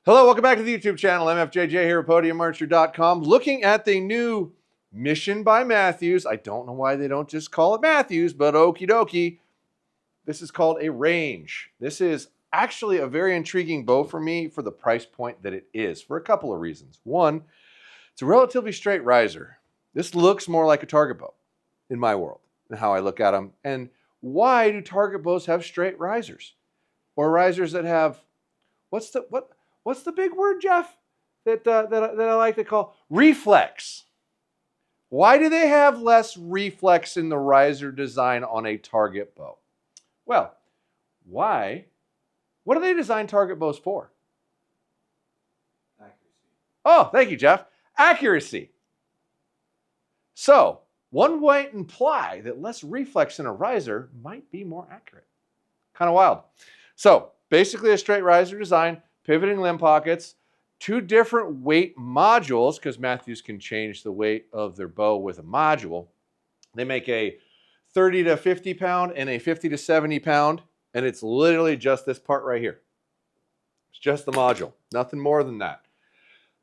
Hello, welcome back to the YouTube channel. Mfjj here at podiumarcher.com, looking at the new Mission by Mathews. I don't know why they don't just call it Mathews, but okie dokie. This is called a Range. This is actually a very intriguing bow for me for the price point that it is, for a couple of reasons. One, it's a relatively straight riser. This looks more like a target bow in my world and how I look at them. And why do target bows have straight risers? Or risers that have, what's the big word, Jeff, that I like to call reflex? Why do they have less reflex in the riser design on a target bow? Well, why? What do they design target bows for? Accuracy. Oh, thank you, Jeff. Accuracy. So, one might imply that less reflex in a riser might be more accurate. Kind of wild. So, basically a straight riser design, pivoting limb pockets, two different weight modules, because Mathews can change the weight of their bow with a module. They make a 30 to 50 pound and a 50 to 70 pound, and it's literally just this part right here. It's just the module, nothing more than that.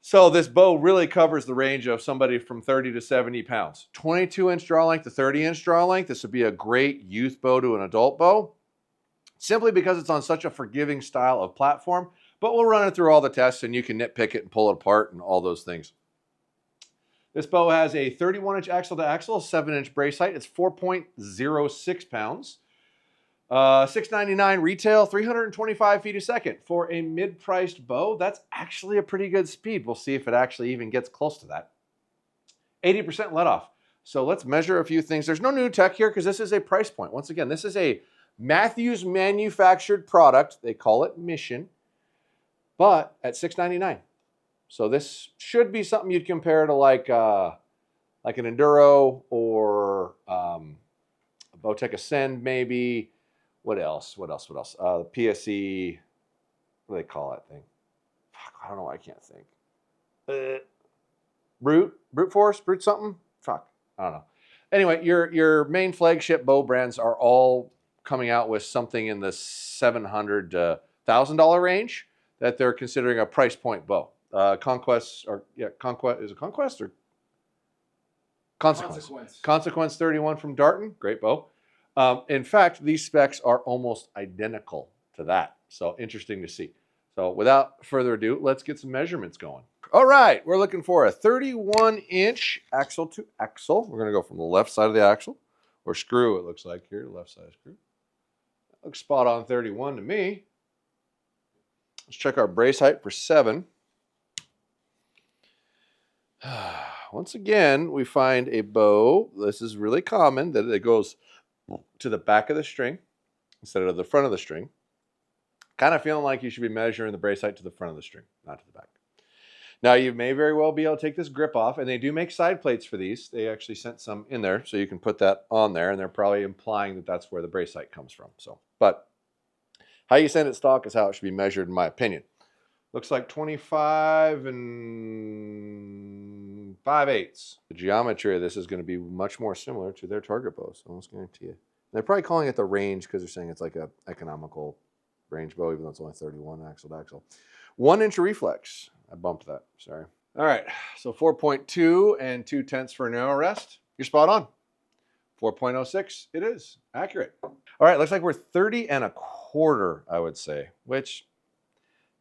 So this bow really covers the range of somebody from 30 to 70 pounds. 22-inch draw length to 30-inch draw length. This would be a great youth bow to an adult bow, simply because it's on such a forgiving style of platform. But we'll run it through all the tests and you can nitpick it and pull it apart and all those things. This bow has a 31-inch axle to axle, 7-inch brace height. It's 4.06 pounds. $6.99 retail, 325 feet a second. For a mid-priced bow, that's actually a pretty good speed. We'll see if it actually even gets close to that. 80% let off. So let's measure a few things. There's no new tech here because this is a price point. Once again, this is a Mathews manufactured product. They call it Mission, but at $6.99. So this should be something you'd compare to like an Enduro or a Bowtech Ascend maybe. What else? PSE, what do they call that thing? Fuck, I don't know. I can't think. Brute Force, Brute something? Fuck, I don't know. Anyway, your main flagship bow brands are all coming out with something in the $700 to $1,000 range that they're considering a price point bow. Conquest, or yeah, Conquest, is it Conquest or Consequence? Consequence 31 from Darton, great bow. In fact, these specs are almost identical to that. So interesting to see. So without further ado, let's get some measurements going. All right, we're looking for a 31-inch axle to axle. We're going to go from the left side of the axle, or screw, it looks like here, left side screw. That looks spot on 31 to me. Let's check our brace height for 7. Once again, we find a bow. This is really common, that it goes to the back of the string instead of the front of the string. Kind of feeling like you should be measuring the brace height to the front of the string, not to the back. Now, you may very well be able to take this grip off, and they do make side plates for these. They actually sent some in there, so you can put that on there, and they're probably implying that that's where the brace height comes from. So, but how you send it stock is how it should be measured, in my opinion. Looks like 25 and 5/8. The geometry of this is going to be much more similar to their target bows, I almost guarantee you. They're probably calling it the Range because they're saying it's like a economical range bow, even though it's only 31 axle to axle. 1-inch reflex. I bumped that, sorry. All right, so 4.2 and 2/10 for an arrow rest. You're spot on. 4.06, it is accurate. All right, looks like we're 30 1/4, I would say, which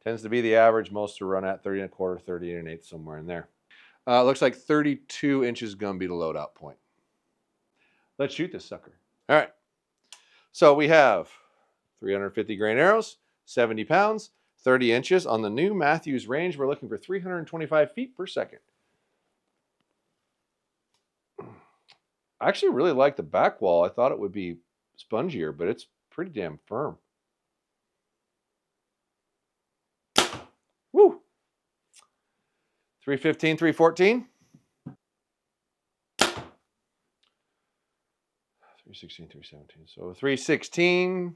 tends to be the average. Most to run at 30 1/4, 30 1/8, somewhere in there. Looks like 32 inches is going to be the loadout point. Let's shoot this sucker. All right. So we have 350 grain arrows, 70 pounds, 30 inches. On the new Mathews Range, we're looking for 325 feet per second. I actually really like the back wall. I thought it would be spongier, but it's pretty damn firm. Woo! 315, 314. 316, 317. So 316.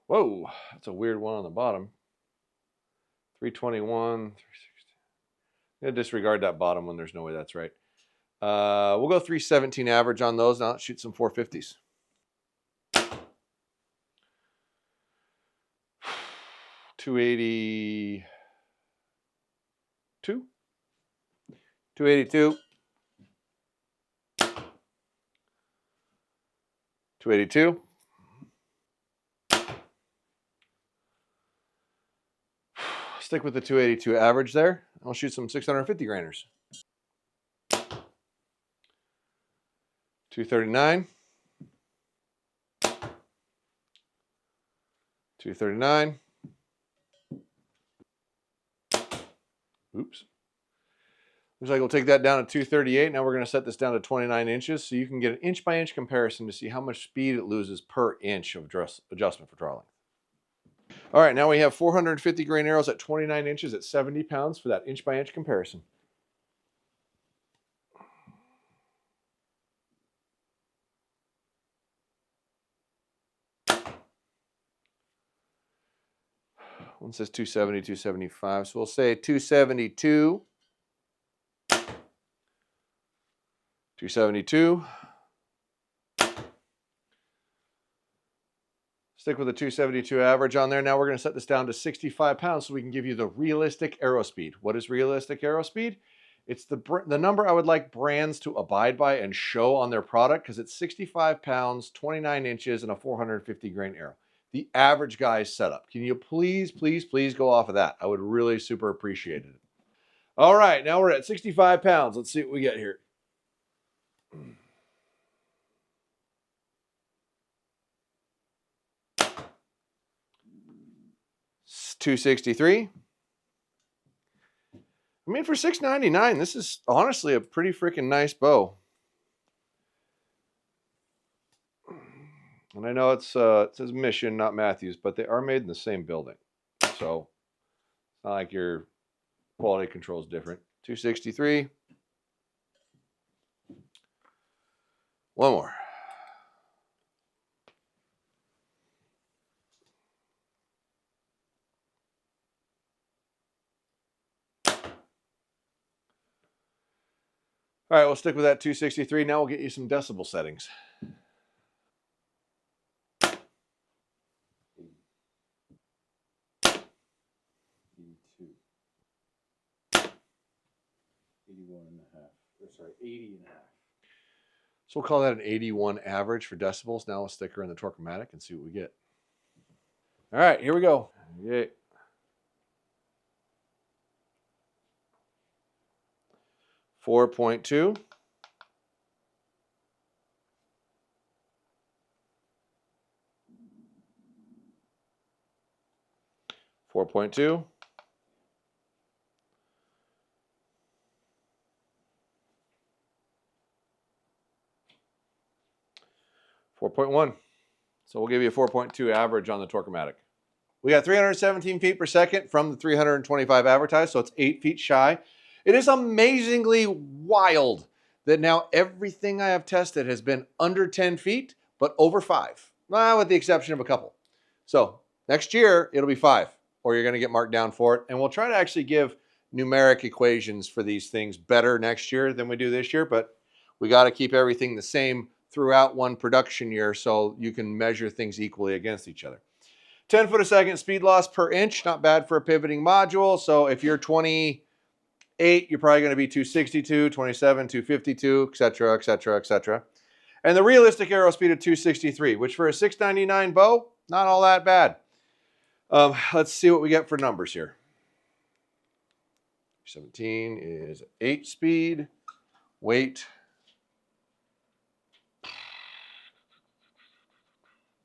Whoa, that's a weird one on the bottom. 321, 316. I'm going to disregard that bottom one. There's no way that's right. We'll go 317 average on those. Now let's shoot some 450s. 282. 282. 282. Stick with the 282 average there. I'll shoot some 650 grainers. 239. 239. Oops. Looks like we'll take that down to 238. Now we're going to set this down to 29 inches so you can get an inch by inch comparison to see how much speed it loses per inch of adjustment for draw length. All right, now we have 450 grain arrows at 29 inches at 70 pounds for that inch by inch comparison. One says 270, 275, so we'll say 272. 272. Stick with the 272 average on there. Now we're going to set this down to 65 pounds so we can give you the realistic arrow speed. What is realistic arrow speed? It's the number I would like brands to abide by and show on their product because it's 65 pounds, 29 inches, and a 450 grain arrow. The average guy's setup. Can you please, please, please go off of that? I would really super appreciate it. All right, now we're at 65 pounds. Let's see what we get here. 263. I mean, for $6.99, this is honestly a pretty freaking nice bow. And I know it says Mission, not Mathews, but they are made in the same building. So it's not like your quality control is different. 263. One more. All right, we'll stick with that 263. Now we'll get you some decibel settings. 80 and a half. So we'll call that an 81 average for decibels. Now we'll stick her in the Torquematic and see what we get. All right, here we go. Yay. 4.2. 4.2. 4.1. So we'll give you a 4.2 average on the Torquematic. We got 317 feet per second from the 325 advertised, so it's 8 feet shy. It is amazingly wild that now everything I have tested has been under 10 feet, but over 5, well, with the exception of a couple. So next year, it'll be 5, or you're going to get marked down for it. And we'll try to actually give numeric equations for these things better next year than we do this year, but we got to keep everything the same throughout one production year so you can measure things equally against each other. 10 foot a second speed loss per inch, not bad for a pivoting module. So if you're 28, you're probably going to be 262, 27, 252, etc., etc., etc. And the realistic arrow speed of 263, which for a $6.99 bow, not all that bad. Let's see what we get for numbers here. 17 is 8 speed, weight.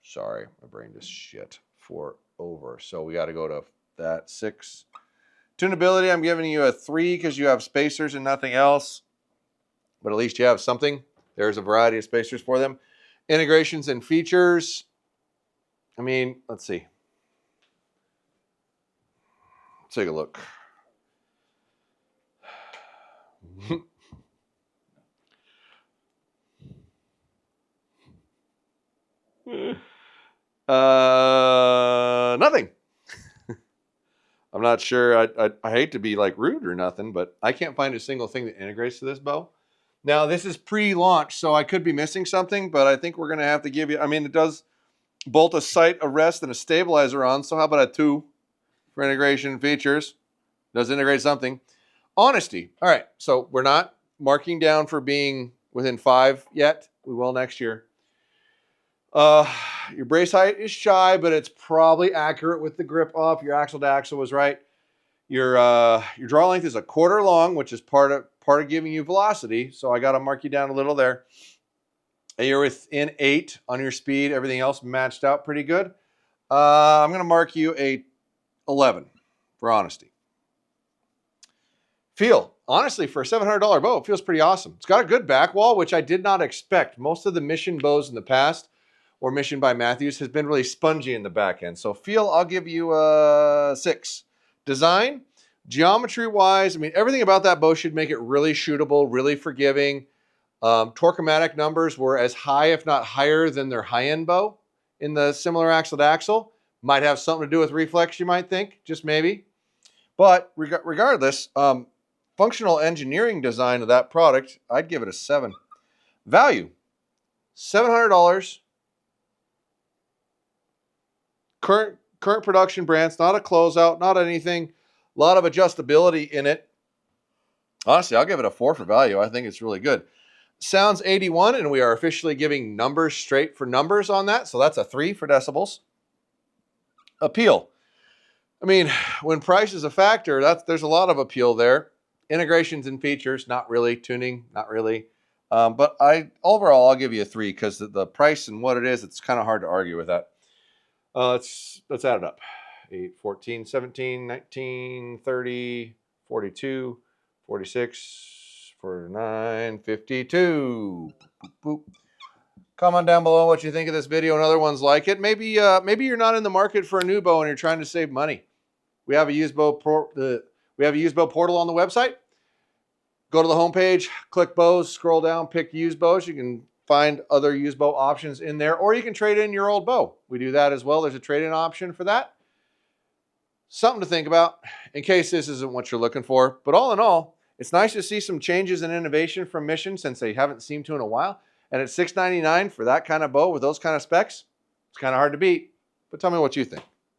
Sorry, my brain just shit. 4 over. So we got to go to that 6. Tuneability, I'm giving you a 3 because you have spacers and nothing else. But at least you have something. There's a variety of spacers for them. Integrations and features. I mean, let's see. Let's take a look. Nothing. I'm not sure. I hate to be like rude or nothing, but I can't find a single thing that integrates to this bow. Now, this is pre-launch, so I could be missing something, but I think we're going to have to give you, I mean, it does bolt a sight, a rest, and a stabilizer on, so how about a 2 for integration features. Does integrate something. Honesty. All right, so we're not marking down for being within 5 yet. We will next year. Your brace height is shy, but it's probably accurate with the grip up. Your axle to axle was right. Your draw length is 1/4 long, which is part of giving you velocity. So I got to mark you down a little there. And you're within 8 on your speed. Everything else matched out pretty good. I'm going to mark you a 11 for honesty. Feel. Honestly, for a $700 bow, it feels pretty awesome. It's got a good back wall, which I did not expect. Most of the Mission bows in the past, or Mission by Mathews, has been really spongy in the back end. So feel, I'll give you a 6. Design, geometry-wise, I mean, everything about that bow should make it really shootable, really forgiving. Torquematic numbers were as high, if not higher, than their high-end bow in the similar axle to axle. Might have something to do with reflex, you might think, just maybe. But regardless, functional engineering design of that product, I'd give it a 7. Value, $700. Current production brands, not a closeout, not anything. A lot of adjustability in it. Honestly, I'll give it a 4 for value. I think it's really good. Sounds 81, and we are officially giving numbers straight for numbers on that. So that's a 3 for decibels. Appeal. I mean, when price is a factor, there's a lot of appeal there. Integrations and features, not really. Tuning, not really. But overall, I'll give you a 3 because the price and what it is, it's kind of hard to argue with that. Let's add it up. 8, 14, 17, 19, 30, 42, 46, 49, 52. Boop, boop. Comment down below what you think of this video and other ones like it. Maybe you're not in the market for a new bow and you're trying to save money. We have a used bow portal on the website. Go to the homepage, click bows, scroll down, pick used bows. You can find other used bow options in there, or you can trade in your old bow. We do that as well. There's a trade-in option for that. Something to think about in case this isn't what you're looking for. But all in all, it's nice to see some changes and innovation from Mission since they haven't seemed to in a while. And at $699 for that kind of bow with those kind of specs, it's kind of hard to beat. But tell me what you think.